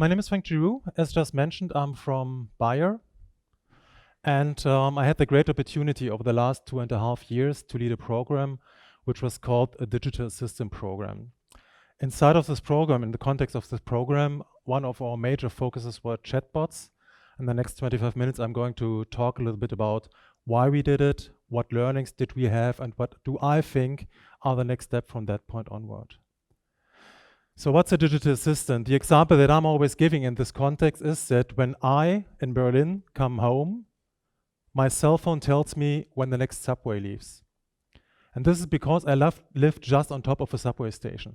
My name is Giroux. As just mentioned, I'm from Bayer. And I had the great opportunity over the last 2.5 years to lead a program which was called a Digital Assistant Program. Inside of this program, in the context of this program, one of our major focuses were chatbots. In the next 25 minutes, I'm going to talk a little bit about why we did it, what learnings did we have, and what do I think are the next step from that point onward. So what's a digital assistant? The example that I'm always giving in this context is that when I, in Berlin, come home, my cell phone tells me when the next subway leaves. And this is because I live just on top of a subway station.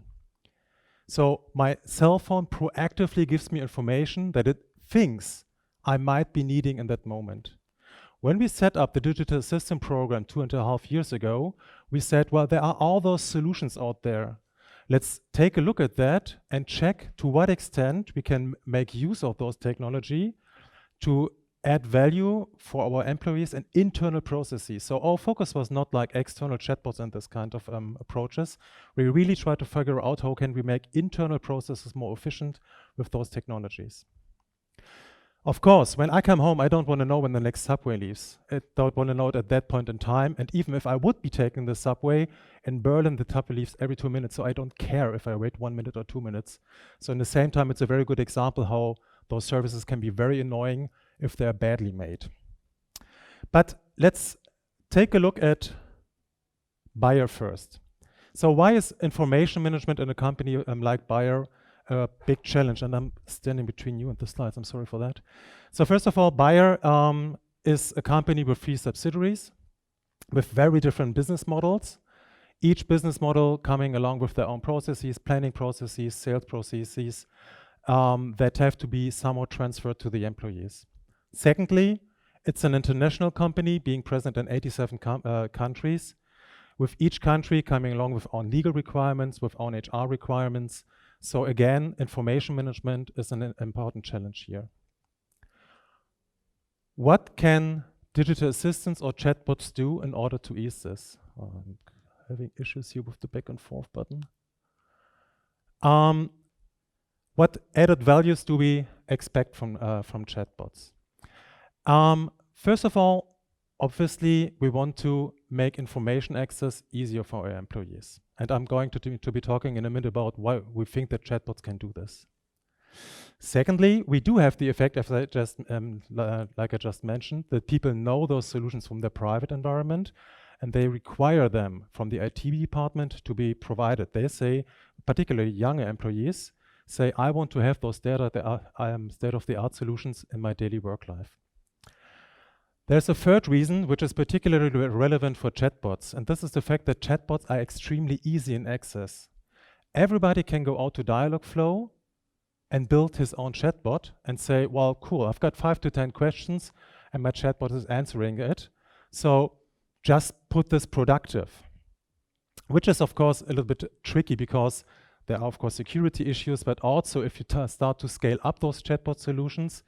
So my cell phone proactively gives me information that it thinks I might be needing in that moment. When we set up the Digital Assistant Program 2.5 years ago, we said, well, there are all those solutions out there. Let's take a look at that and check to what extent we can make use of those technology to add value for our employees and internal processes. So our focus was not like external chatbots and this kind of approaches. We really tried to figure out how can we make internal processes more efficient with those technologies. Of course, when I come home, I don't want to know when the next subway leaves. I don't want to know it at that point in time. And even if I would be taking the subway, in Berlin, the subway leaves every 2 minutes. So I don't care if I wait 1 minute or 2 minutes. So in the same time, it's a very good example how those services can be very annoying if they're badly made. But let's take a look at Bayer first. So why is information management in a company like Bayer a big challenge? And I'm standing between you and the slides, I'm sorry for that. So first of all, Bayer is a company with 3 subsidiaries with very different business models. Each business model coming along with their own processes, planning processes, sales processes that have to be somewhat transferred to the employees. Secondly, it's an international company being present in 87 countries, with each country coming along with own legal requirements, with own HR requirements. So again, information management is an important challenge here. What can digital assistants or chatbots do in order to ease this? I'm having issues here with the back and forth button. What added values do we expect from chatbots? First of all, obviously, we want to make information access easier for our employees. And I'm going to be talking in a minute about why we think that chatbots can do this. Secondly, we do have the effect, as I just, like I just mentioned, that people know those solutions from their private environment, and they require them from the IT department to be provided. They say, particularly younger employees, say, I want to have those state-of-the-art solutions in my daily work life. There's a third reason, which is particularly relevant for chatbots, and this is the fact that chatbots are extremely easy in access. Everybody can go out to Dialogflow and build his own chatbot and say, well, cool, I've got 5 to 10 questions and my chatbot is answering it. So just put this productive, which is of course a little bit tricky because there are of course security issues, but also if you start to scale up those chatbot solutions,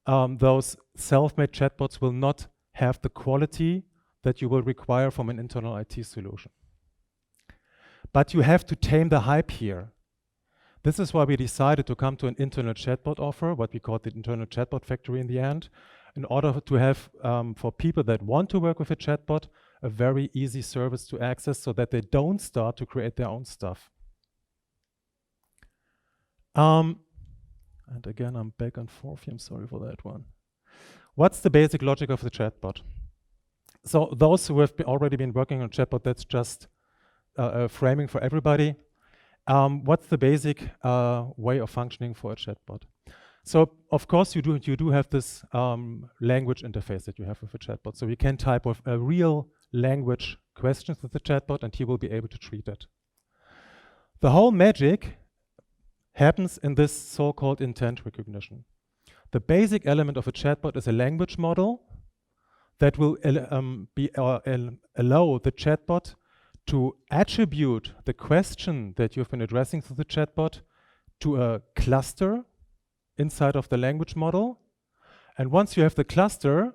those self-made chatbots will not have the quality that you will require from an internal IT solution. But you have to tame the hype here. This is why we decided to come to an internal chatbot offer, what we call the internal chatbot factory in the end, in order to have, for people that want to work with a chatbot, a very easy service to access so that they don't start to create their own stuff. And again, I'm back and forth here. I'm sorry for that one. What's the basic logic of the chatbot? So those who have already been working on chatbot, that's just framing for everybody. What's the basic way of functioning for a chatbot? So of course you do have this language interface that you have with a chatbot. So you can type with a real language questions with the chatbot and he will be able to treat it. The whole magic happens in this so-called intent recognition. The basic element of a chatbot is a language model that will allow the chatbot to attribute the question that you've been addressing to the chatbot to a cluster inside of the language model. And once you have the cluster,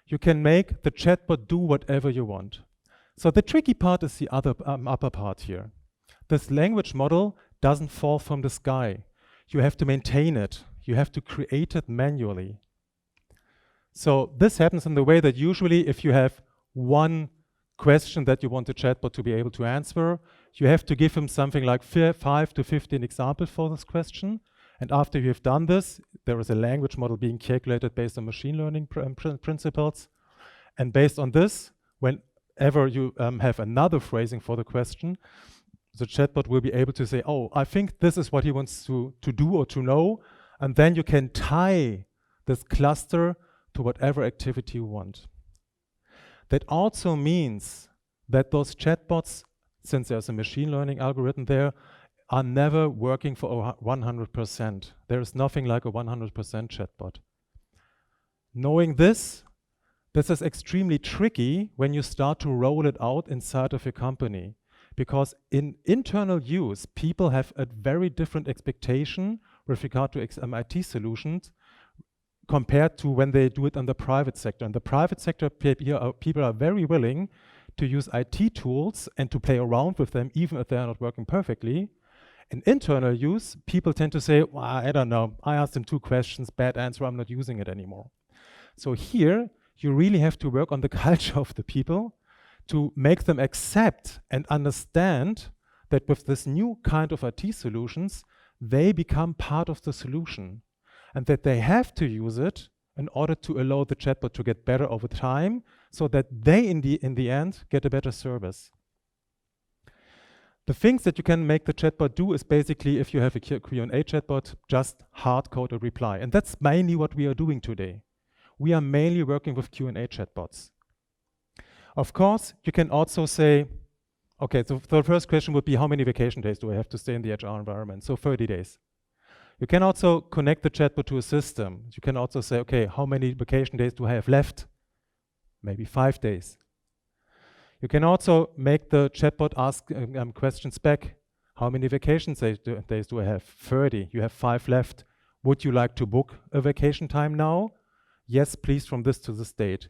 you can make the chatbot do whatever you want. So the tricky part is the upper part here. This language model doesn't fall from the sky. You have to maintain it. You have to create it manually. So this happens in the way that usually if you have one question that you want the chatbot to be able to answer, you have to give him something like 5 to 15 examples for this question. And after you have done this, there is a language model being calculated based on machine learning principles. And based on this, whenever you have another phrasing for the question, the chatbot will be able to say, oh, I think this is what he wants to do or to know. And then you can tie this cluster to whatever activity you want. That also means that those chatbots, since there's a machine learning algorithm there, are never working for 100%. There is nothing like a 100% chatbot. Knowing this is extremely tricky when you start to roll it out inside of your company. Because in internal use, people have a very different expectation with regard to IT solutions compared to when they do it in the private sector. In the private sector, people are very willing to use IT tools and to play around with them, even if they are not working perfectly. In internal use, people tend to say, well, I don't know, I asked them 2 questions, bad answer, I'm not using it anymore. So here, you really have to work on the culture of the people to make them accept and understand that with this new kind of IT solutions, they become part of the solution and that they have to use it in order to allow the chatbot to get better over time so that they, in the end, get a better service. The things that you can make the chatbot do is basically, if you have a Q&A chatbot, just hard-code a reply. And that's mainly what we are doing today. We are mainly working with Q&A chatbots. Of course, you can also say, okay, so the first question would be, how many vacation days do I have to stay in the HR environment? So 30 days. You can also connect the chatbot to a system. You can also say, okay, how many vacation days do I have left? Maybe 5 days. You can also make the chatbot ask questions back. How many vacation days do I have? 30. You have 5 left. Would you like to book a vacation time now? Yes, please, from this to this date.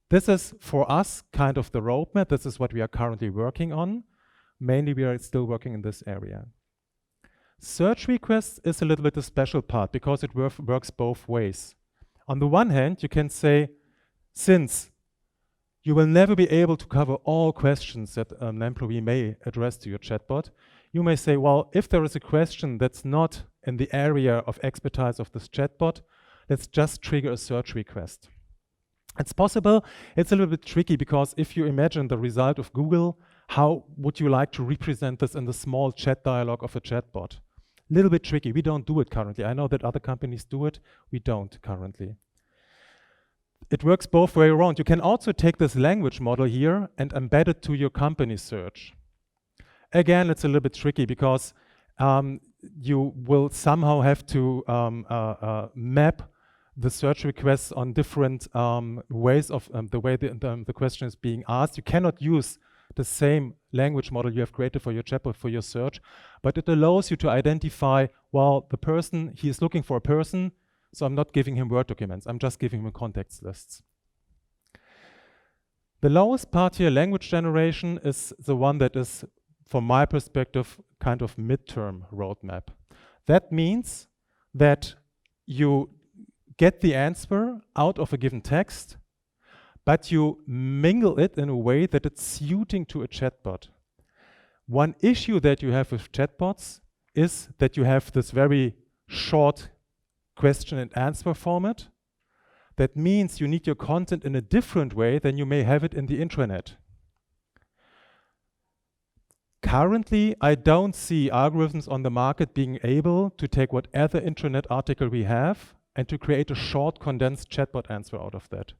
This is, for us, kind of the roadmap. This is what we are currently working on. Mainly, we are still working in this area. Search requests is a little bit a special part because it works both ways. On the one hand, you can say, since you will never be able to cover all questions that an employee may address to your chatbot, you may say, well, if there is a question that's not in the area of expertise of this chatbot, let's just trigger a search request. It's possible. It's a little bit tricky because if you imagine the result of Google, how would you like to represent this in the small chat dialogue of a chatbot? A little bit tricky. We don't do it currently. I know that other companies do it. We don't currently. It works both way around. You can also take this language model here and embed it to your company search. Again, it's a little bit tricky because you will somehow have to map the search requests on different ways of the way the question is being asked. You cannot use the same language model you have created for your chatbot for your search, but it allows you to identify, well, the person, he is looking for a person, so I'm not giving him Word documents, I'm just giving him context lists. The lowest part here, language generation, is the one that is, from my perspective, kind of midterm roadmap. That means that you get the answer out of a given text, but you mingle it in a way that it's suiting to a chatbot. One issue that you have with chatbots is that you have this very short question and answer format. That means you need your content in a different way than you may have it in the intranet. Currently, I don't see algorithms on the market being able to take whatever intranet article we have and to create a short, condensed chatbot answer out of that.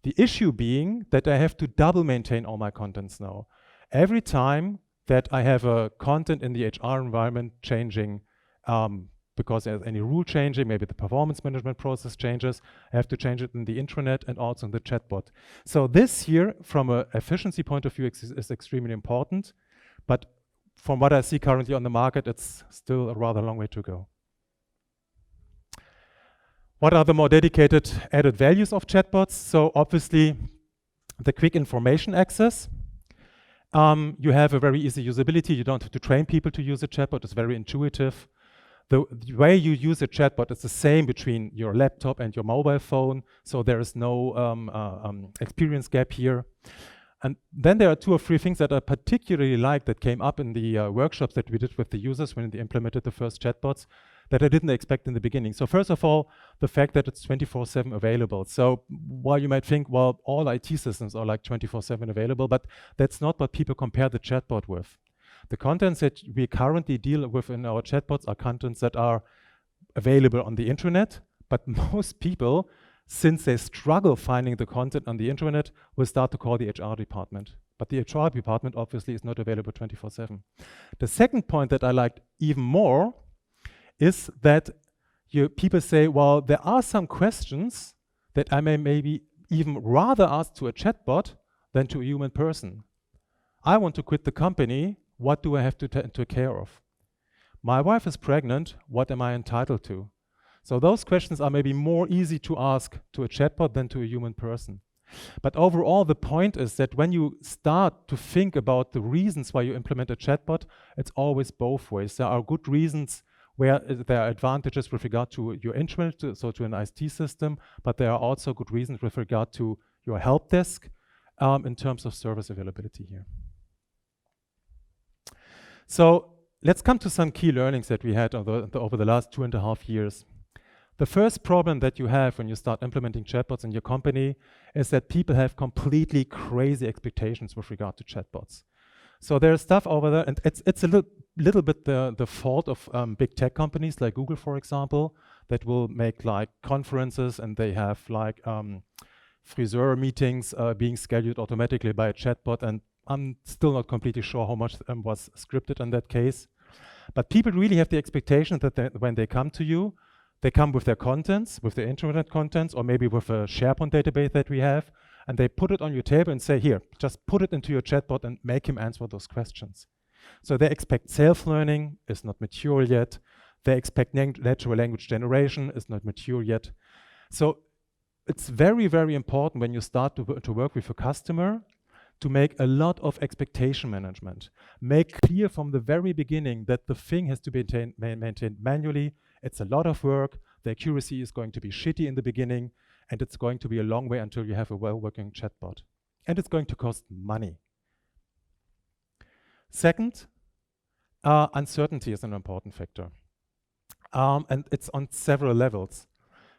The issue being that I have to double maintain all my contents now. Every time that I have a content in the HR environment changing, because there's any rule changing, maybe the performance management process changes, I have to change it in the intranet and also in the chatbot. So this here, from an efficiency point of view, is extremely important. But from what I see currently on the market, it's still a rather long way to go. What are the more dedicated added values of chatbots? So obviously, the quick information access. You have a very easy usability. You don't have to train people to use a chatbot. It's very intuitive. The way you use a chatbot is the same between your laptop and your mobile phone, so there is no experience gap here. And then there are 2 or 3 things that I particularly like that came up in the workshops that we did with the users when they implemented the first chatbots that I didn't expect in the beginning. So first of all, the fact that it's 24/7 available. So while you might think, well, all IT systems are like 24/7 available, but that's not what people compare the chatbot with. The contents that we currently deal with in our chatbots are contents that are available on the internet, but most people, since they struggle finding the content on the internet, will start to call the HR department. But the HR department obviously is not available 24/7. The second point that I liked even more is that people say, well, there are some questions that I may maybe even rather ask to a chatbot than to a human person. I want to quit the company. What do I have to take care of? My wife is pregnant. What am I entitled to? So those questions are maybe more easy to ask to a chatbot than to a human person. But overall, the point is that when you start to think about the reasons why you implement a chatbot, it's always both ways. There are good reasons where there are advantages with regard to your internet, so to an IT system, but there are also good reasons with regard to your help desk in terms of service availability here. So let's come to some key learnings that we had over the last 2.5 years. The first problem that you have when you start implementing chatbots in your company is that people have completely crazy expectations with regard to chatbots. So there's stuff over there, and it's a little bit the fault of big tech companies like Google, for example, that will make like conferences, and they have like friseur meetings being scheduled automatically by a chatbot, and I'm still not completely sure how much was scripted in that case. But people really have the expectation that when they come to you, they come with their contents, with their internet contents, or maybe with a SharePoint database that we have, and they put it on your table and say, here, just put it into your chatbot and make him answer those questions. So they expect self-learning, is not mature yet. They expect natural language generation, is not mature yet. So it's very, very important when you start to work with a customer to make a lot of expectation management. Make clear from the very beginning that the thing has to be maintained manually. It's a lot of work. The accuracy is going to be shitty in the beginning, and it's going to be a long way until you have a well-working chatbot. And it's going to cost money. Second, uncertainty is an important factor. And it's on several levels.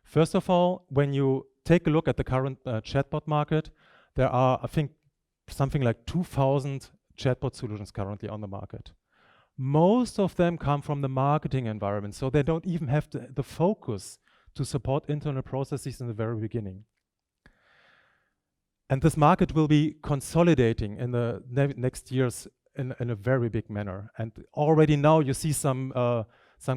First of all, when you take a look at the current chatbot market, there are, I think, something like 2,000 chatbot solutions currently on the market. Most of them come from the marketing environment, so they don't even have the focus to support internal processes in the very beginning. And this market will be consolidating in the next years in a very big manner. And already now you see some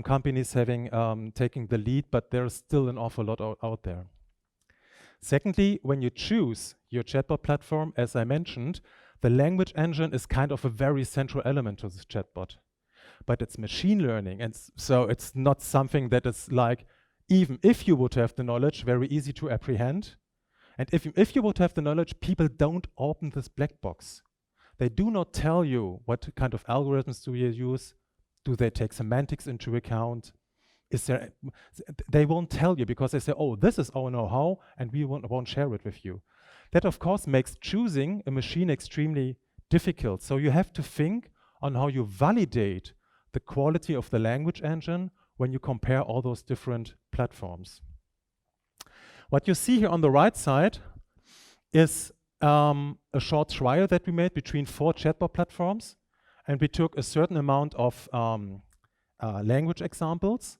companies having taking the lead, but there's still an awful lot out there. Secondly, when you choose your chatbot platform, as I mentioned, the language engine is kind of a very central element to this chatbot. But it's machine learning, and so it's not something that is like, even if you would have the knowledge, very easy to apprehend. And if you would have the knowledge, people don't open this black box. They do not tell you what kind of algorithms do you use. Do they take semantics into account? They won't tell you because they say, oh, this is our know-how, and we won't share it with you. That, of course, makes choosing a machine extremely difficult. So you have to think on how you validate the quality of the language engine when you compare all those different platforms. What you see here on the right side is a short trial that we made between 4 chatbot platforms, and we took a certain amount of language examples,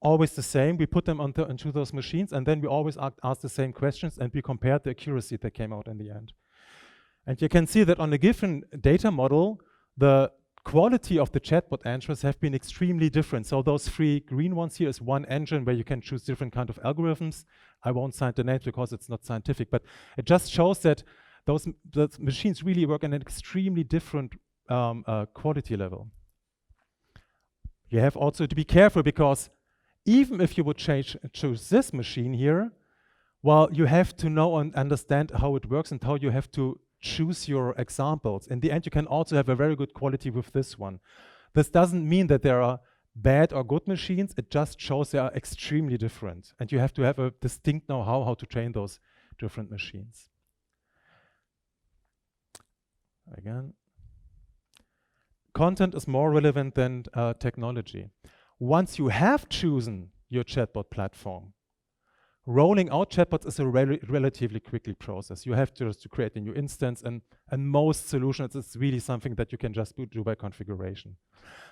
always the same. We put them into those machines, and then we always ask the same questions, and we compared the accuracy that came out in the end. And you can see that on a given data model, the quality of the chatbot answers have been extremely different. So those 3 green ones here is one engine where you can choose different kind of algorithms. I won't cite the names because it's not scientific, but it just shows that those machines really work in an extremely different quality level. You have also to be careful because even if you would choose this machine here, well, you have to know and understand how it works and how you have to choose your examples. In the end, you can also have a very good quality with this one. This doesn't mean that there are bad or good machines. It just shows they are extremely different. And you have to have a distinct know-how how to train those different machines. Again, content is more relevant than technology. Once you have chosen your chatbot platform, rolling out chatbots is a relatively quickly process. You have to just create a new instance, and most solutions, it's really something that you can just do by configuration.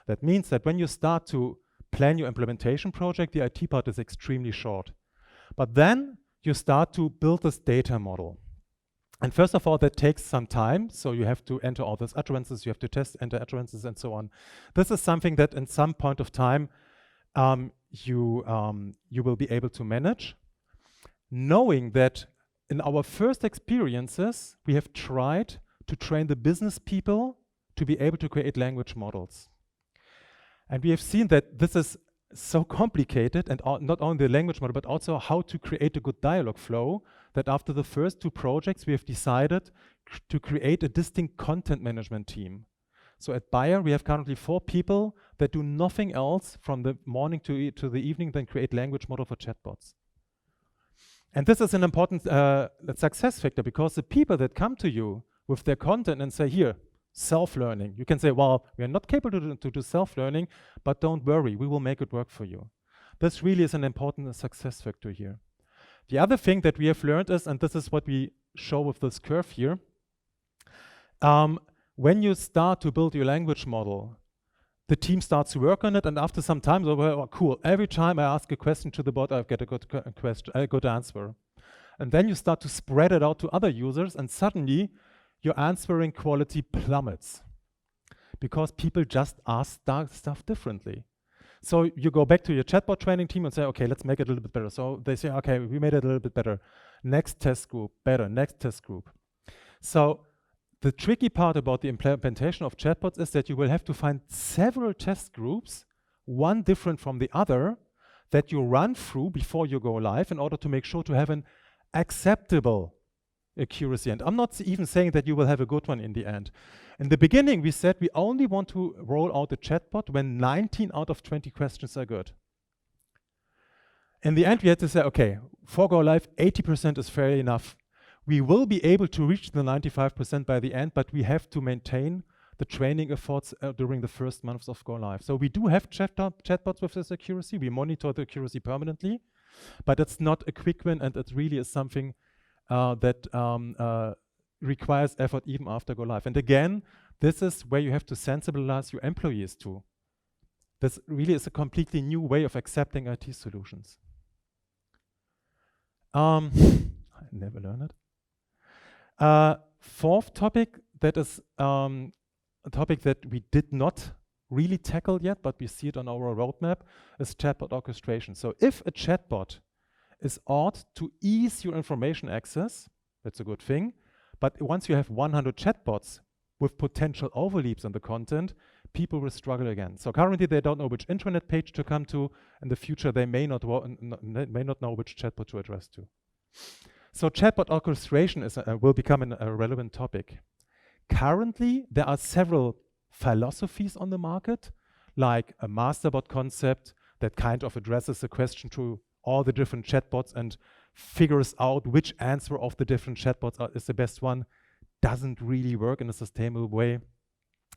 That means that when you start to plan your implementation project, the IT part is extremely short. But then you start to build this data model. And first of all, that takes some time. So you have to enter all those utterances, you have to enter utterances and so on. This is something that in some point of time, you will be able to manage, knowing that in our first experiences, we have tried to train the business people to be able to create language models. And we have seen that this is so complicated, and not only the language model, but also how to create a good dialogue flow, that after the first 2 projects, we have decided to create a distinct content management team. So at Bayer, we have currently 4 people that do nothing else from the morning to the evening than create language model for chatbots. And this is an important success factor, because the people that come to you with their content and say, here, self-learning, you can say, well, we are not capable to do self-learning, but don't worry, we will make it work for you. This really is an important success factor here. The other thing that we have learned is, and this is what we show with this curve here, when you start to build your language model, the team starts to work on it, and after some time, oh, cool, every time I ask a question to the bot, I get a good answer. And then you start to spread it out to other users, and suddenly your answering quality plummets because people just ask stuff differently. So you go back to your chatbot training team and say, okay, let's make it a little bit better. So they say, okay, we made it a little bit better. Next test group, better, next test group. So the tricky part about the implementation of chatbots is that you will have to find several test groups, one different from the other, that you run through before you go live in order to make sure to have an acceptable accuracy. And I'm not even saying that you will have a good one in the end. In the beginning, we said we only want to roll out a chatbot when 19 out of 20 questions are good. In the end, we had to say, okay, for go live, 80% is fair enough. We will be able to reach the 95% by the end, but we have to maintain the training efforts during the first months of go live. So we do have chatbots with this accuracy. We monitor the accuracy permanently, but it's not a quick win, and it really is something that requires effort even after go live. And again, this is where you have to sensibilize your employees to. This really is a completely new way of accepting IT solutions. I never learned it. Fourth topic, that is a topic that we did not really tackle yet, but we see it on our roadmap, is chatbot orchestration. So if a chatbot is ought to ease your information access, that's a good thing. But once you have 100 chatbots with potential overlaps in the content, people will struggle again. So currently they don't know which intranet page to come to. In the future, they may not know which chatbot to address to. So chatbot orchestration will become a relevant topic. Currently, there are several philosophies on the market, like a masterbot concept that kind of addresses the question to all the different chatbots and figures out which answer of the different chatbots is the best one. Doesn't really work in a sustainable way.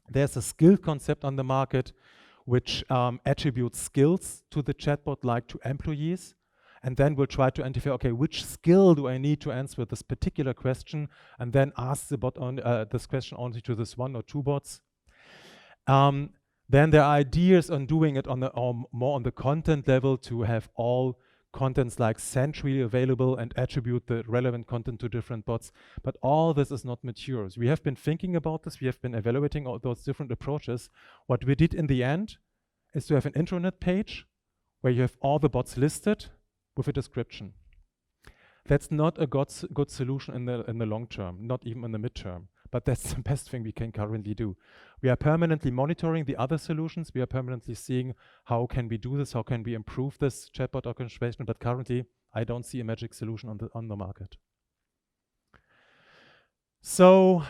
There's a skill concept on the market which attributes skills to the chatbot, like to employees, and then we'll try to identify, okay, which skill do I need to answer this particular question, and then ask the bot on this question only to this 1 or 2 bots. Then there are ideas on doing it on the more on the content level, to have all contents like centrally available and attribute the relevant content to different bots. But all this is not mature. So we have been thinking about this. We have been evaluating all those different approaches. What we did in the end is to have an intranet page where you have all the bots listed with a description. That's not a good solution in the long term, not even in the midterm. But that's the best thing we can currently do. We are permanently monitoring the other solutions. We are permanently seeing how can we do this, how can we improve this chatbot orchestration. But currently, I don't see a magic solution on the market. So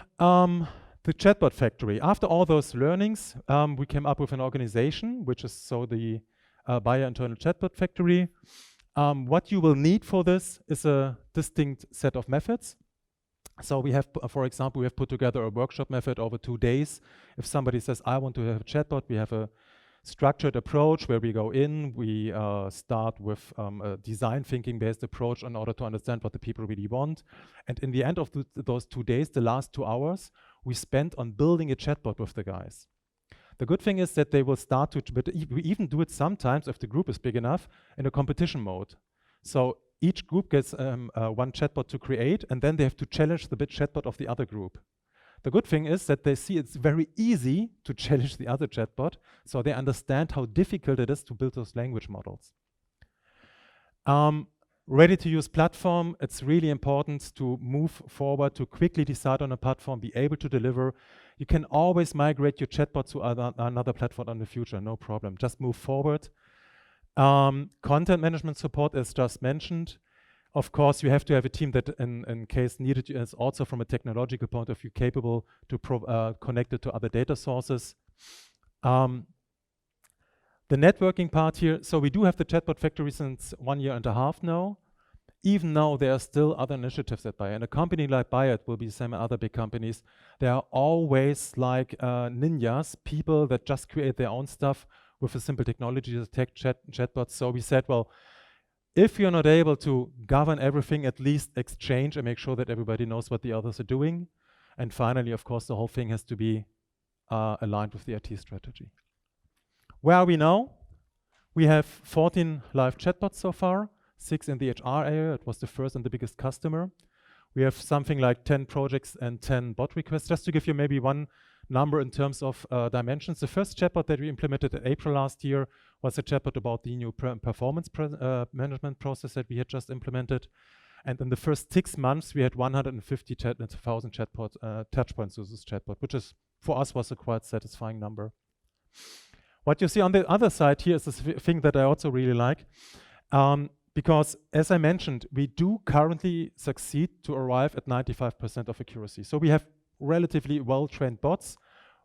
The Chatbot Factory. After all those learnings, we came up with an organization, which is the Bayer Internal Chatbot Factory. What you will need for this is a distinct set of methods. So we have, for example, we have put together a workshop method over 2 days. If somebody says, I want to have a chatbot, we have a structured approach where we go in, we start with a design thinking based approach in order to understand what the people really want. And in the end of those 2 days, the last 2 hours, we spent on building a chatbot with the guys. The good thing is that they will start to, but we even do it sometimes if the group is big enough in a competition mode. So each group gets one chatbot to create, and then they have to challenge the bit chatbot of the other group. The good thing is that they see it's very easy to challenge the other chatbot, so they understand how difficult it is to build those language models. Ready-to-use platform, it's really important to move forward, to quickly decide on a platform, be able to deliver. You can always migrate your chatbot to another platform in the future, no problem. Just move forward. Content management support, as just mentioned. Of course, you have to have a team that, in case needed, is also from a technological point of view capable to connect it to other data sources. The networking part here, so we do have the Chatbot Factory since 1.5 years now. Even now, there are still other initiatives at Bayer. And a company like Bayer, it will be the same as other big companies, there are always like ninjas, people that just create their own stuff with a simple technology to tech chatbots. So we said, well, if you're not able to govern everything, at least exchange and make sure that everybody knows what the others are doing. And finally, of course, the whole thing has to be aligned with the IT strategy. Where are we now? We have 14 live chatbots so far, 6 in the HR area. It was the first and the biggest customer. We have something like 10 projects and 10 bot requests. Just to give you maybe one number in terms of dimensions. The first chatbot that we implemented in April last year was a chatbot about the new performance management process that we had just implemented. And in the first 6 months, we had 150,000 touch points with this chatbot, which is, for us, was a quite satisfying number. What you see on the other side here is this thing that I also really like. Because, as I mentioned, we do currently succeed to arrive at 95% of accuracy. So we have relatively well-trained bots.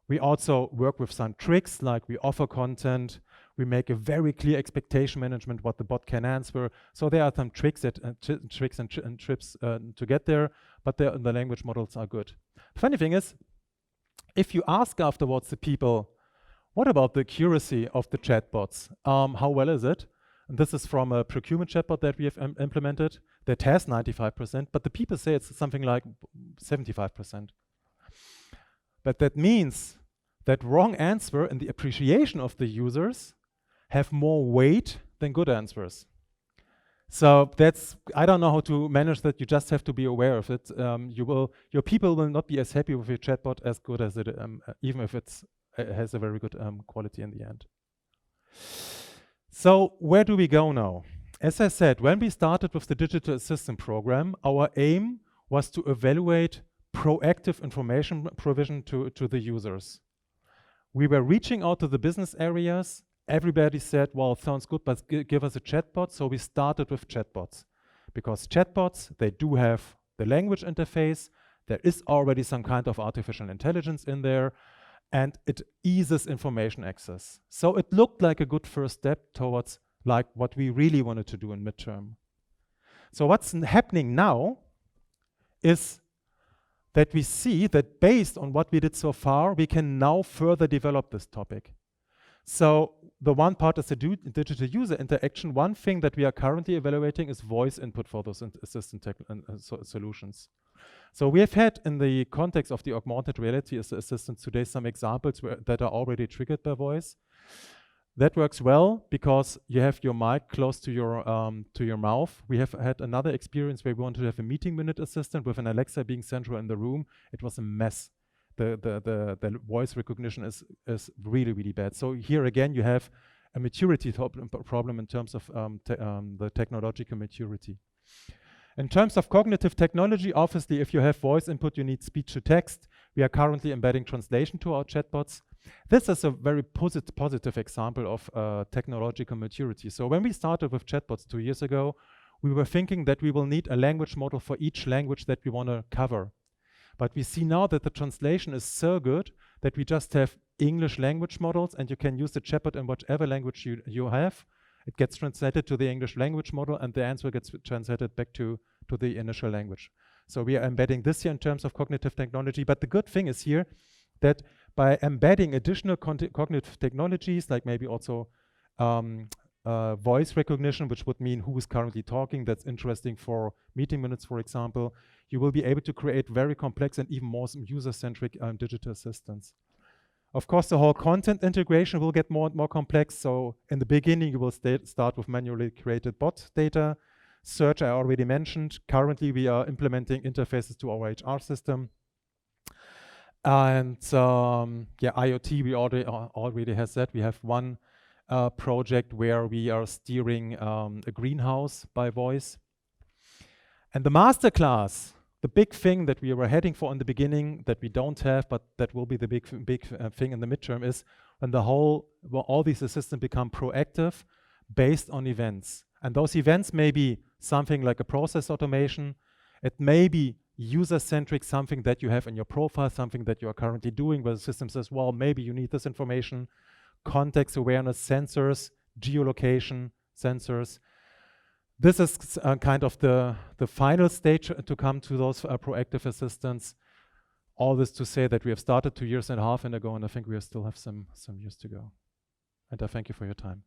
We also work with some tricks, like we offer content. We make a very clear expectation management what the bot can answer. So there are some tricks and trips to get there, but the language models are good. The funny thing is, if you ask afterwards the people, what about the accuracy of the chatbots? How well is it? And this is from a procurement chatbot that we have implemented that has 95%, but the people say it's something like 75%. But that means that wrong answer and the appreciation of the users have more weight than good answers. So that's, I don't know how to manage that. You just have to be aware of it. Your people will not be as happy with your chatbot as good as it, even if it has a very good quality in the end. So where do we go now? As I said, when we started with the digital assistant program, our aim was to evaluate proactive information provision to the users. We were reaching out to the business areas. Everybody said, well, sounds good, but give us a chatbot. So we started with chatbots. Because chatbots, they do have the language interface. There is already some kind of artificial intelligence in there. And it eases information access. So it looked like a good first step towards like what we really wanted to do in midterm. So what's happening now is that we see that based on what we did so far, we can now further develop this topic. So the one part is the digital user interaction. One thing that we are currently evaluating is voice input for those assistant solutions. So we have had, in the context of the augmented reality assistants today, some examples that are already triggered by voice. That works well because you have your mic close to your mouth. We have had another experience where we wanted to have a meeting minute assistant with an Alexa being central in the room. It was a mess. The voice recognition is really, really bad. So here again, you have a maturity problem in terms of the technological maturity. In terms of cognitive technology, obviously, if you have voice input, you need speech to text. We are currently embedding translation to our chatbots. This is a very positive example of technological maturity. So when we started with chatbots 2 years ago, we were thinking that we will need a language model for each language that we want to cover. But we see now that the translation is so good that we just have English language models, and you can use the chatbot in whatever language you have. It gets translated to the English language model, and the answer gets translated back to the initial language. So we are embedding this here in terms of cognitive technology. But the good thing is here that by embedding additional cognitive technologies, like maybe also voice recognition, which would mean who is currently talking, that's interesting for meeting minutes, for example, you will be able to create very complex and even more user-centric digital assistants. Of course, the whole content integration will get more and more complex. So in the beginning, you will start with manually created bot data. Search, I already mentioned. Currently, we are implementing interfaces to our HR system. And yeah, IoT, we already has that. We have one project where we are steering a greenhouse by voice. And the masterclass, the big thing that we were heading for in the beginning that we don't have, but that will be the big thing in the midterm, is when all these assistants become proactive based on events. And those events may be something like a process automation. It may be user-centric, something that you have in your profile, something that you are currently doing, where the system says, well, maybe you need this information. Context awareness sensors, geolocation sensors. This is kind of the final stage to come to those proactive assistants. All this to say that we have started 2.5 years ago, and I think we still have some years to go. And I thank you for your time.